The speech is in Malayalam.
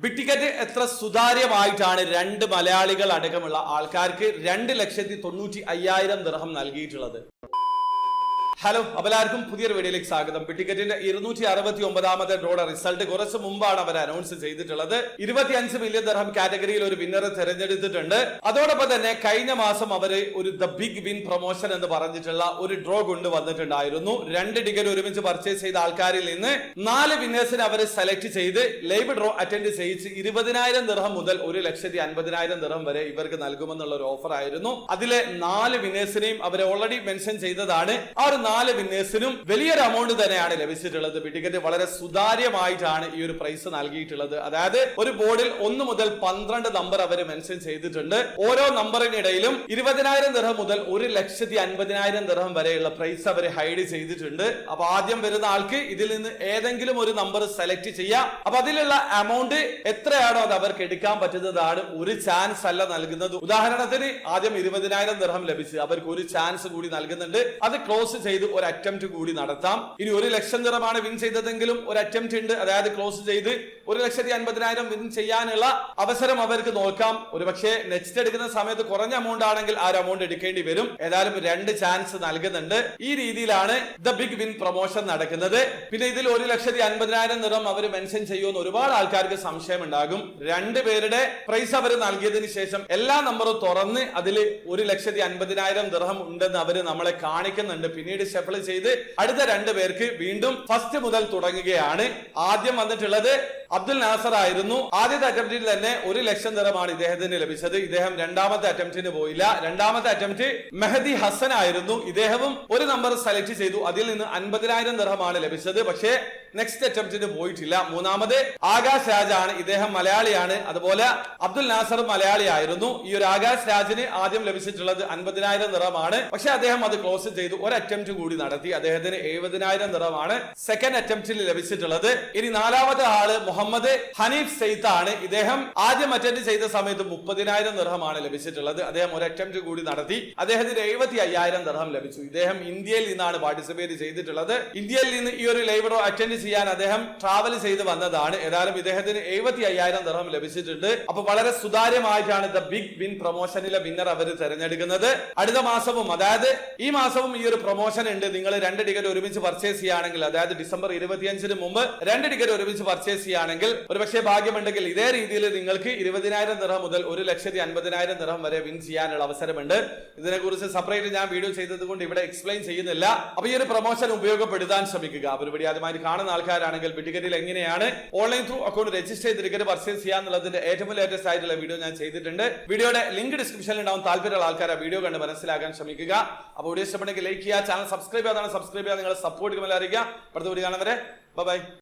ബിഗ് ടിക്കറ്റ് എത്ര സുതാര്യമായിട്ടാണ് രണ്ട് മലയാളികൾ അടക്കമുള്ള ആൾക്കാർക്ക് 2,95,000 ദിർഹം നൽകിയിട്ടുള്ളത്. ഹലോ, എല്ലാവർക്കും പുതിയൊരു വീഡിയോയിലേക്ക് സ്വാഗതം. ബിഗ് ടിക്കറ്റിന്റെ 269ാമത്തെ ഡ്രോയുടെ റിസൾട്ട് കുറച്ച് മുമ്പാണ് അവർ അനൗൺസ് ചെയ്തിട്ടുള്ളത്. 25 മില്യൺ ദിർഹം കാറ്റഗറിയിൽ ഒരു വിന്നറെ തെരഞ്ഞെടുത്തിട്ടുണ്ട്. അതോടൊപ്പം തന്നെ കഴിഞ്ഞ മാസം അവർ ഒരു ദ ബിഗ് വിൻ പ്രൊമോഷൻ എന്ന് പറഞ്ഞിട്ടുള്ള ഒരു ഡ്രോ കൊണ്ടുവന്നിട്ടുണ്ടായിരുന്നു. 2 ടിക്കറ്റ് ഒരുമിച്ച് പർച്ചേസ് ചെയ്ത ആൾക്കാരിൽ നിന്ന് 4 വിന്നേഴ്സിനെ അവർ സെലക്ട് ചെയ്ത് ലൈവ് ഡ്രോ അറ്റൻഡ് ചെയ്യിച്ച് 20,000 ദിർഹം മുതൽ 1,50,000 ദിർഹം വരെ ഇവർക്ക് നൽകുമെന്നുള്ള ഒരു ഓഫർ ആയിരുന്നു. അതിലെ 4 വിന്നേഴ്സിനെയും അവർ ഓൾറെഡി മെൻഷൻ ചെയ്തതാണ്. ആ ഒരു 4 വിന്നേഴ്സിനും വലിയൊരു എമൗണ്ട് തന്നെയാണ് ലഭിച്ചിട്ടുള്ളത്. ബിഗ് ടിക്കറ്റ് വളരെ സുതാര്യമായിട്ടാണ് ഈ ഒരു പ്രൈസ് നൽകിയിട്ടുള്ളത്. അതായത് ഒരു ബോർഡിൽ 1 മുതൽ 12 നമ്പർ അവർ മെൻഷൻ ചെയ്തിട്ടുണ്ട്. ഓരോ നമ്പറിനിടയിലും 20,000 ദിർഹം മുതൽ 1,50,000 ദിർഹം വരെയുള്ള പ്രൈസ് അവർ ഹൈഡ് ചെയ്തിട്ടുണ്ട്. അപ്പൊ ആദ്യം വരുന്ന ആൾക്ക് ഇതിൽ നിന്ന് ഏതെങ്കിലും ഒരു നമ്പർ സെലക്ട് ചെയ്യാം. അപ്പൊ അതിലുള്ള എമൗണ്ട് എത്രയാണോ അത് അവർക്ക് എടുക്കാൻ പറ്റുന്നതാണ്. ഒരു ചാൻസ് അല്ല നൽകുന്നത്. ഉദാഹരണത്തിന് ആദ്യം 20,000 ദിർഹം ലഭിച്ച് അവർക്ക് ഒരു ചാൻസ് കൂടി നൽകുന്നുണ്ട്. അത് ക്ലോസ് ചെയ്ത് ഒരു അറ്റംപ്റ്റ് കൂടി നടത്താം. ഇനി 1,00,000 ദിർഹമാണ് വിൻ ചെയ്തതെങ്കിലും ഒരു അറ്റംപ്റ്റ് ഉണ്ട്. അതായത് ക്ലോസ് ചെയ്ത് 1,50,000 വിൻ ചെയ്യാനുള്ള അവസരം അവർക്ക് നോക്കാം. ഒരുപക്ഷെ നെക്സ്റ്റ് എടുക്കുന്ന സമയത്ത് കുറഞ്ഞ എമൗണ്ട് ആണെങ്കിൽ ആ ഒരു എമൗണ്ട് എടുക്കേണ്ടി വരും. ഏതായാലും 2 ചാൻസ് നൽകുന്നുണ്ട്. ഈ രീതിയിലാണ് ദ ബിഗ് വിൻ പ്രൊമോഷൻ നടക്കുന്നത്. പിന്നെ ഇതിൽ 1,50,000 ദിർഹം അവർ മെൻഷൻ ചെയ്യുമെന്ന് ഒരുപാട് ആൾക്കാർക്ക് സംശയം ഉണ്ടാകും. 2 പേരുടെ പ്രൈസ് അവർ നൽകിയതിനു ശേഷം എല്ലാ നമ്പറും തുറന്ന് അതിൽ 1,50,000 ദിർഹം ഉണ്ടെന്ന് അവർ നമ്മളെ കാണിക്കുന്നുണ്ട്. പിന്നീട് ഷഫിൾ ചെയ്ത് അടുത്ത 2 പേർക്ക് വീണ്ടും ഫസ്റ്റ് മുതൽ തുടങ്ങുകയാണ്. ആദ്യം വന്നിട്ടുള്ളത് അബ്ദുൽ നാസർ ആയിരുന്നു. ആദ്യത്തെ അറ്റംപ്റ്റിൽ തന്നെ 1,00,000 ദിർഹമാണ് ഇദ്ദേഹത്തിന് ലഭിച്ചത്. ഇദ്ദേഹം രണ്ടാമത്തെ അറ്റംപ്റ്റിന് പോയില്ല. രണ്ടാമത്തെ അറ്റംപ്റ്റ് മെഹദി ഹസൻ ആയിരുന്നു. ഇദ്ദേഹവും ഒരു നമ്പർ സെലക്ട് ചെയ്തു. അതിൽ നിന്ന് 50,000 ദിർഹമാണ് ലഭിച്ചത്. പക്ഷേ നെക്സ്റ്റ് അറ്റംപ്റ്റിന് പോയിട്ടില്ല. മൂന്നാമത് ആകാശ് രാജാണ്. ഇദ്ദേഹം മലയാളിയാണ്. അതുപോലെ അബ്ദുൽ നാസർ മലയാളി ആയിരുന്നു. ഈ ഒരു ആകാശ് രാജിന് ആദ്യം ലഭിച്ചിട്ടുള്ളത് 50,000 ദിർഹമാണ്. പക്ഷെ അദ്ദേഹം അത് ക്ലോസ് ചെയ്തു. ഒരു അറ്റംപ്റ്റ് കൂടി നടത്തി. അദ്ദേഹത്തിന് 70,000 ദിർഹമാണ് സെക്കൻഡ് അറ്റംപ്റ്റിൽ ലഭിച്ചിട്ടുള്ളത്. ഇനി 4ാമത്തെ ആള് മുഹമ്മദ് ഹനീഫ് സെയ്ത്ത് ആണ്. ഇദ്ദേഹം ആദ്യം അറ്റൻഡ് ചെയ്ത സമയത്ത് 30,000 ദിർഹമാണ് ലഭിച്ചിട്ടുള്ളത്. അദ്ദേഹം ഒരു അറ്റംപ്റ്റ് കൂടി നടത്തി. അദ്ദേഹത്തിന് 75,000 ദിർഹം ലഭിച്ചു. ഇദ്ദേഹം ഇന്ത്യയിൽ നിന്നാണ് പാർട്ടിസിപ്പേറ്റ് ചെയ്തിട്ടുള്ളത്. ഇന്ത്യയിൽ നിന്ന് ഈ ഒരു ലൈവ് ഡ്രോ അറ്റൻഡ് ചെയ്യാൻ അദ്ദേഹം ട്രാവൽ ചെയ്ത് വന്നതാണ്. ഏതായാലും ഇദ്ദേഹത്തിന് 75,000 ദിർഹം ലഭിച്ചിട്ടുണ്ട്. അപ്പൊ വളരെ സുതാര്യമായിട്ടാണ് ദ ബിഗ് വിൻ പ്രൊമോഷനിലെ വിന്നർ അവർ തെരഞ്ഞെടുക്കുന്നത്. അടുത്ത മാസവും, അതായത് ഈ മാസവും ഈ ഒരു പ്രൊമോഷൻ ഉണ്ട്. നിങ്ങൾ 2 ടിക്കറ്റ് ഒരുമിച്ച് പർച്ചേസ് ചെയ്യുകയാണെങ്കിൽ, അതായത് ഡിസംബർ 25-ന് മുമ്പ് 2 ടിക്കറ്റ് ഒരുമിച്ച് പർച്ചേസ് ചെയ്യുകയാണെങ്കിൽ ഒരുപക്ഷെ ഭാഗ്യമുണ്ടെങ്കിൽ ഇതേ രീതിയിൽ നിങ്ങൾക്ക് 20,000 ദിർഹം മുതൽ 1,50,000 ദിർഹം വരെ വിൻ ചെയ്യാനുള്ള അവസരമുണ്ട്. ഇതിനെക്കുറിച്ച് സെപ്പറേറ്റ് ഞാൻ വീഡിയോ ചെയ്തത് കൊണ്ട് ഇവിടെ എക്സ്പ്ലെയിൻ ചെയ്യുന്നില്ല. അപ്പൊ ഈ ഒരു പ്രൊമോഷൻ ഉപയോഗപ്പെടുത്താൻ ശ്രമിക്കുക. പരിപാടി ആദ്യമായി കാണുന്ന ആൾക്കാരാണെങ്കിൽ ബിഗ് ടിക്കറ്റിൽ എങ്ങനെയാണ് ഓൺലൈൻ ത്രൂ അക്കൗണ്ട് രജിസ്റ്റർ ചെയ്ത് ടിക്കറ്റ് പർച്ചേസ് ചെയ്യാന്നുള്ളതിന്റെ ഏറ്റവും ലേറ്റസ്റ്റ് ആയിട്ടുള്ള വീഡിയോ ഞാൻ ചെയ്തിട്ടുണ്ട്. വീഡിയോയുടെ ലിങ്ക് ഡിസ്ക്രിപ്ഷനിൽ ഉണ്ടാവും. താല്പര്യമുള്ള ആൾക്കാർ ആ വീഡിയോ കണ്ട് മനസ്സിലാക്കാൻ ശ്രമിക്കുക. അപ്പോൾ വീഡിയോ ഇഷ്ടപ്പെട്ടെങ്കിൽ ലൈക്ക് ചെയ്യുക, ചാനൽ സബ്സ്ക്രൈബ് ചെയ്യാതാണ് സബ്സ്ക്രൈബ് ചെയ്യുക, നിങ്ങളെ സപ്പോർട്ട് അറിയിക്കുക. അടുത്ത വീഡിയോ കാണുന്നവരെ ബൈ.